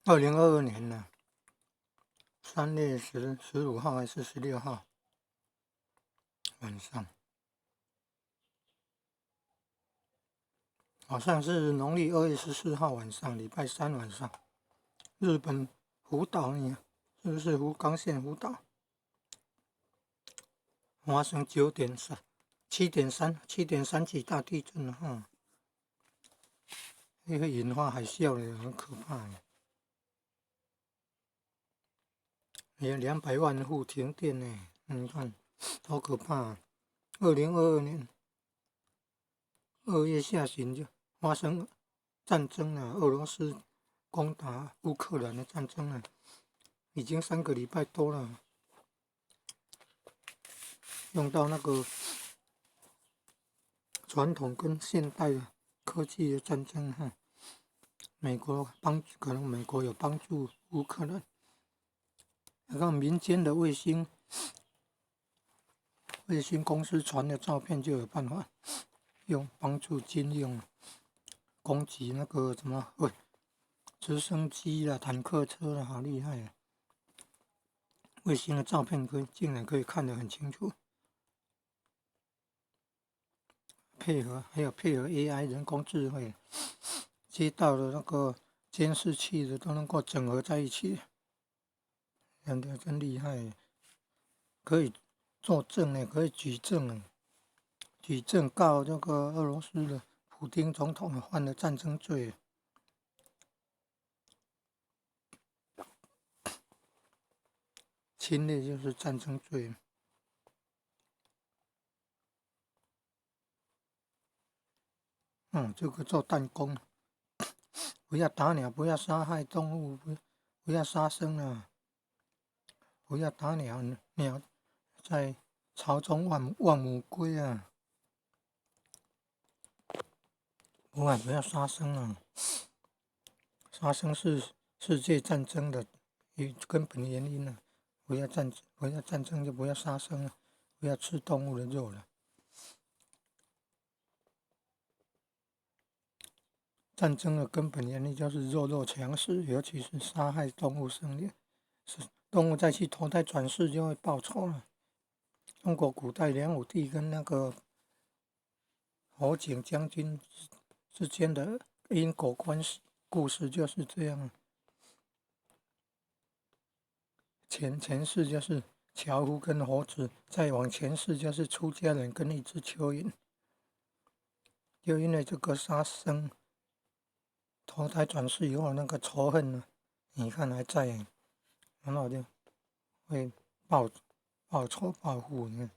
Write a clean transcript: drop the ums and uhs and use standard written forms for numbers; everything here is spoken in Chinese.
2022年3月15号还是16号晚上，好像是农历2月14号晚上，礼拜三晚上，日本福岛是不是福冈县福岛发生7.3级大地震了哈，那个引发海啸的很可怕的，有200万户停电呢，你看好可怕2022年2月下旬就发生战争了，俄罗斯攻打乌克兰的战争了，已经3个礼拜多了，用到那个传统跟现代的科技的战争哈。可能美国有帮助乌克兰，看民间的卫星公司传的照片就有办法帮助军用攻击那个什么直升机啦、坦克车啦，好厉害啊！卫星的照片竟然可以看得很清楚，还有配合 AI 人工智慧，接到的那个监视器的都能够整合在一起，真厉害，可以作证呢，可以举证呢，举证告这个俄罗斯的普丁总统犯了战争罪。侵略就是战争罪。这个做弹弓，不要打鸟，不要杀害动物，不要杀生啊！不要打鸟，鸟在巢中万母归啊！不要杀生啊！杀生是世界战争的根本原因啊！不要战争就不要杀生了，不要吃动物的肉了。战争的根本原因就是弱强食，尤其是杀害动物生命，动物再去投胎转世就会报仇了。中国古代梁武帝跟那个侯景将军之间的因果关系故事就是这样。前世就是樵夫跟猴子，再往前世就是出家人跟一只蚯蚓，就因为这个杀生投胎转世以后那个仇恨呢，你看还在，然后就会报仇报复，你看